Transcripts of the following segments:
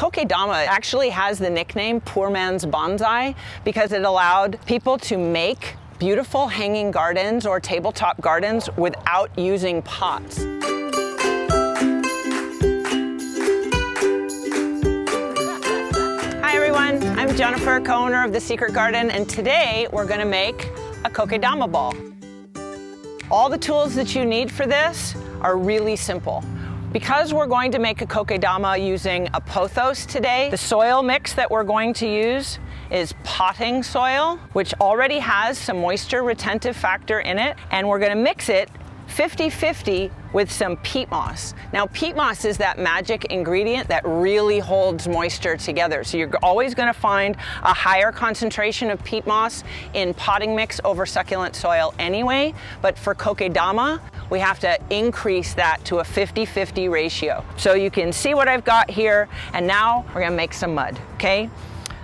Kokedama actually has the nickname poor man's bonsai because it allowed people to make beautiful hanging gardens or tabletop gardens without using pots. Hi everyone, I'm Jennifer, co-owner of The Secret Garden, and today we're going to make a Kokedama ball. All the tools that you need for this are really simple. Because we're going to make a Kokedama using a pothos today, the soil mix that we're going to use is potting soil, which already has some moisture retentive factor in it, and we're going to mix it 50-50 with some peat moss. Now, peat moss is that magic ingredient that really holds moisture together. So you're always going to find a higher concentration of peat moss in potting mix over succulent soil anyway, but for Kokedama, we have to increase that to a 50-50 ratio. So you can see what I've got here, and now we're gonna make some mud, okay?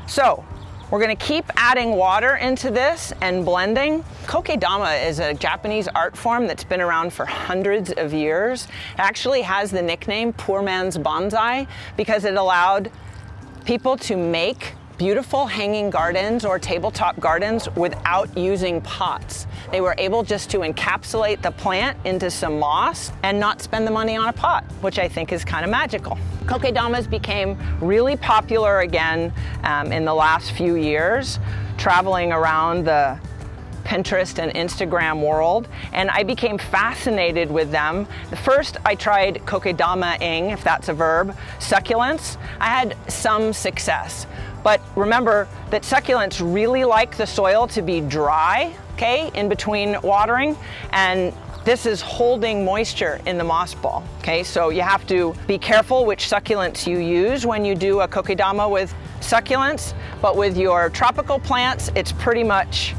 So we're gonna keep adding water into this and blending. Kokedama is a Japanese art form that's been around for hundreds of years. It actually has the nickname poor man's bonsai because it allowed people to make beautiful hanging gardens or tabletop gardens without using pots. They were able just to encapsulate the plant into some moss and not spend the money on a pot, which I think is kind of magical. Kokedamas became really popular again in the last few years, traveling around the Pinterest and Instagram world, and I became fascinated with them. First, I tried Kokedama-ing, if that's a verb, succulents. I had some success, but remember that succulents really like the soil to be dry, okay, in between watering, and this is holding moisture in the moss ball, okay? So you have to be careful which succulents you use when you do a Kokedama with succulents, but with your tropical plants, it's pretty much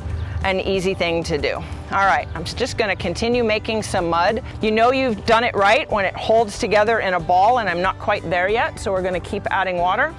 an easy thing to do. All right, I'm just gonna continue making some mud. You know you've done it right when it holds together in a ball, and I'm not quite there yet, so we're gonna keep adding water.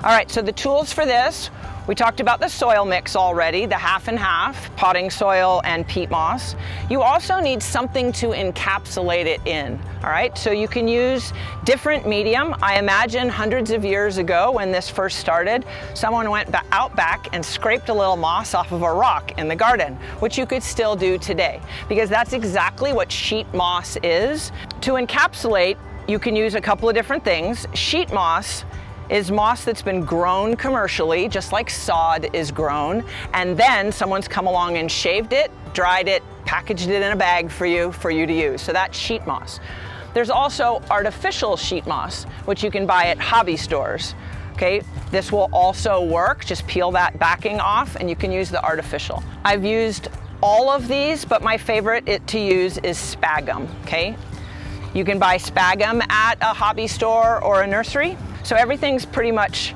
All right, so the tools for this, we talked about the soil mix already, the half and half, potting soil and peat moss. You also need something to encapsulate it in, all right? So you can use different medium. I imagine hundreds of years ago when this first started, someone went out back and scraped a little moss off of a rock in the garden, which you could still do today, because that's exactly what sheet moss is. To encapsulate, you can use a couple of different things. Sheet moss is moss that's been grown commercially, just like sod is grown, and then someone's come along and shaved it, dried it, packaged it in a bag for you to use. So that's sheet moss. There's also artificial sheet moss, which you can buy at hobby stores. Okay, this will also work. Just peel that backing off and you can use the artificial. I've used all of these, but my favorite to use is sphagnum, okay? You can buy sphagnum at a hobby store or a nursery. So everything's pretty much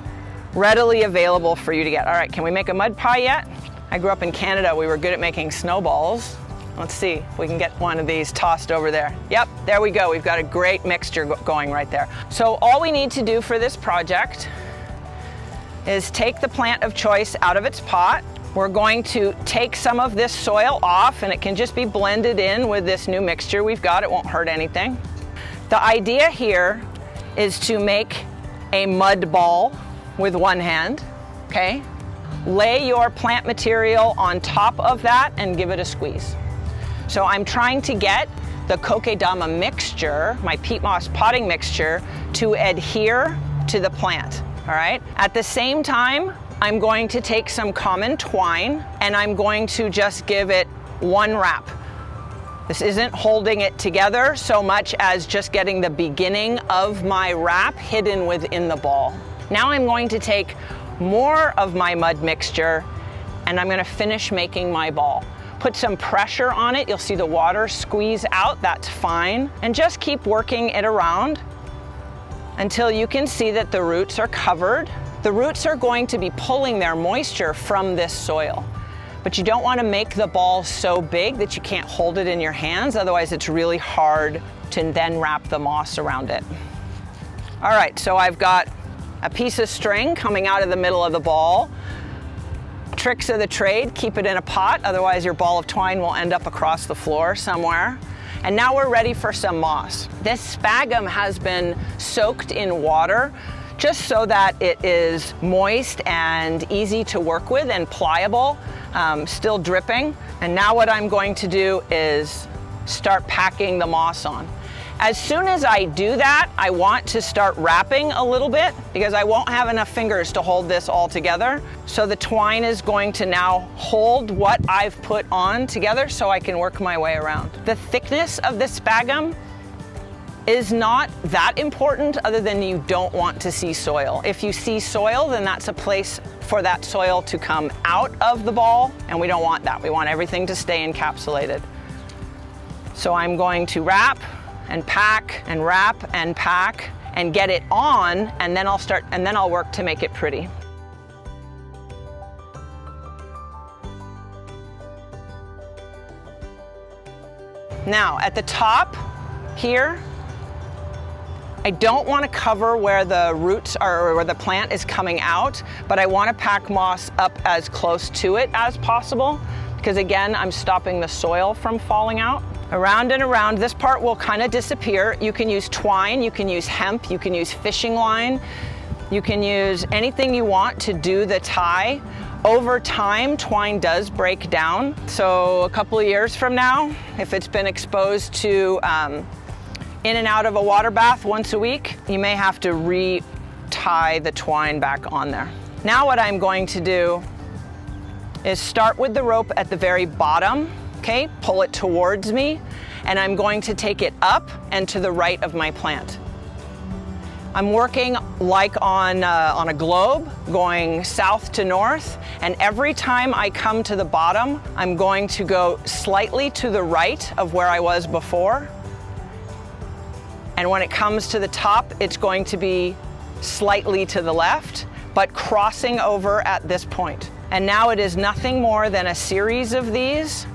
readily available for you to get. All right, can we make a mud pie yet? I grew up in Canada. We were good at making snowballs. Let's see if we can get one of these tossed over there. Yep, there we go. We've got a great mixture going right there. So all we need to do for this project is take the plant of choice out of its pot. We're going to take some of this soil off, and it can just be blended in with this new mixture we've got. It won't hurt anything. The idea here is to make a mud ball with one hand, okay? Lay your plant material on top of that and give it a squeeze. So I'm trying to get the Kokedama mixture, my peat moss potting mixture, to adhere to the plant, all right? At the same time, I'm going to take some common twine and I'm going to just give it one wrap. This isn't holding it together so much as just getting the beginning of my wrap hidden within the ball. Now I'm going to take more of my mud mixture and I'm going to finish making my ball. Put some pressure on it. You'll see the water squeeze out. That's fine. And just keep working it around until you can see that the roots are covered. The roots are going to be pulling their moisture from this soil. But you don't want to make the ball so big that you can't hold it in your hands, otherwise it's really hard to then wrap the moss around it. All right, so I've got a piece of string coming out of the middle of the ball. Tricks of the trade, keep it in a pot, otherwise your ball of twine will end up across the floor somewhere. And now we're ready for some moss. This sphagnum has been soaked in water just so that it is moist and easy to work with and pliable, still dripping. And now what I'm going to do is start packing the moss on. As soon as I do that, I want to start wrapping a little bit because I won't have enough fingers to hold this all together. So the twine is going to now hold what I've put on together so I can work my way around. The thickness of the sphagnum is not that important other than you don't want to see soil. If you see soil, then that's a place for that soil to come out of the ball, and we don't want that. We want everything to stay encapsulated. So I'm going to wrap and pack and wrap and pack and get it on, and then I'll work to make it pretty. Now at the top here, I don't want to cover where the roots are or where the plant is coming out, but I want to pack moss up as close to it as possible because again, I'm stopping the soil from falling out. Around and around, this part will kind of disappear. You can use twine, you can use hemp, you can use fishing line, you can use anything you want to do the tie. Over time, twine does break down. So a couple of years from now, if it's been exposed to in and out of a water bath once a week, you may have to re-tie the twine back on there. Now what I'm going to do is start with the rope at the very bottom. Okay, pull it towards me, and I'm going to take it up and to the right of my plant. I'm working like on a globe, going south to north, and every time I come to the bottom, I'm going to go slightly to the right of where I was before. And when it comes to the top, it's going to be slightly to the left, but crossing over at this point. And now it is nothing more than a series of these.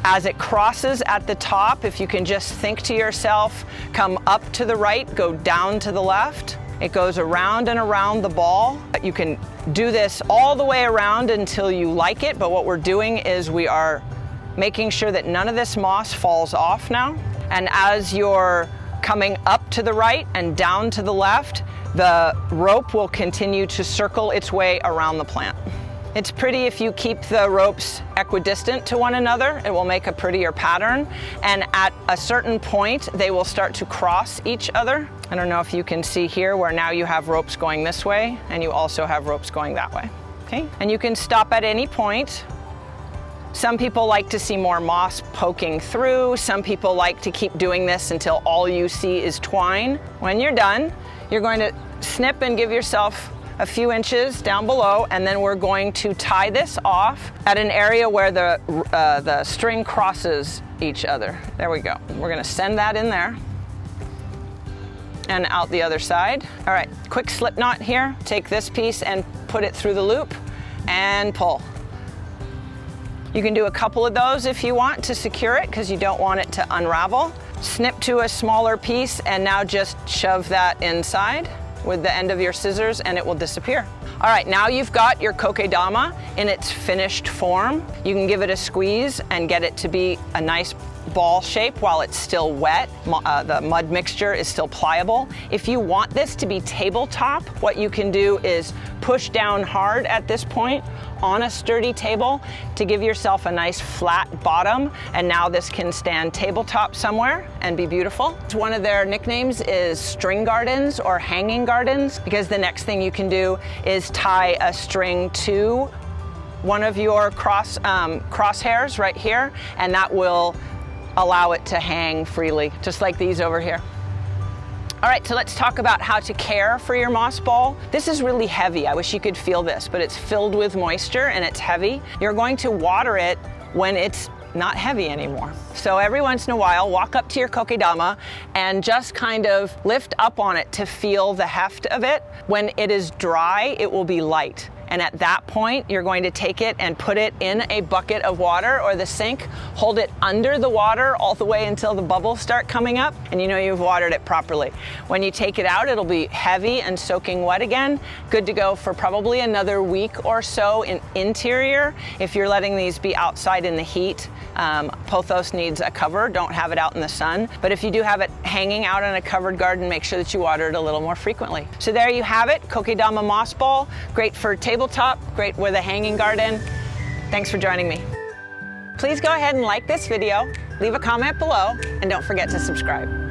As it crosses at the top, if you can just think to yourself, come up to the right, go down to the left. It goes around and around the ball. You can do this all the way around until you like it, but what we're doing is we are making sure that none of this moss falls off now. And as you're coming up to the right and down to the left, the rope will continue to circle its way around the plant. It's pretty if you keep the ropes equidistant to one another. It will make a prettier pattern. And at a certain point, they will start to cross each other. I don't know if you can see here where now you have ropes going this way and you also have ropes going that way. Okay? And you can stop at any point. Some people like to see more moss poking through. Some people like to keep doing this until all you see is twine. When you're done, you're going to snip and give yourself a few inches down below, and then we're going to tie this off at an area where the string crosses each other. There we go. We're gonna send that in there and out the other side. All right, quick slip knot here. Take this piece and put it through the loop and pull. You can do a couple of those if you want to secure it because you don't want it to unravel. Snip to a smaller piece and now just shove that inside with the end of your scissors and it will disappear. All right, now you've got your kokedama in its finished form. You can give it a squeeze and get it to be a nice ball shape while it's still wet. The mud mixture is still pliable. If you want this to be tabletop, what you can do is push down hard at this point on a sturdy table to give yourself a nice flat bottom, and now this can stand tabletop somewhere and be beautiful. One of their nicknames is string gardens or hanging gardens because the next thing you can do is tie a string to one of your crosshairs right here, and that will allow it to hang freely, just like these over here. All right, so let's talk about how to care for your moss ball. This is really heavy. I wish you could feel this, but it's filled with moisture and it's heavy. You're going to water it when it's not heavy anymore. So every once in a while, walk up to your kokedama and just kind of lift up on it to feel the heft of it. When it is dry, it will be light. And at that point, you're going to take it and put it in a bucket of water or the sink, hold it under the water all the way until the bubbles start coming up, and you know you've watered it properly. When you take it out, it'll be heavy and soaking wet again. Good to go for probably another week or so in interior. If you're letting these be outside in the heat, Pothos needs a cover. Don't have it out in the sun. But if you do have it hanging out in a covered garden, make sure that you water it a little more frequently. So there you have it, Kokedama moss ball. Great for tabletop, great with a hanging garden. Thanks for joining me. Please go ahead and like this video, leave a comment below, and don't forget to subscribe.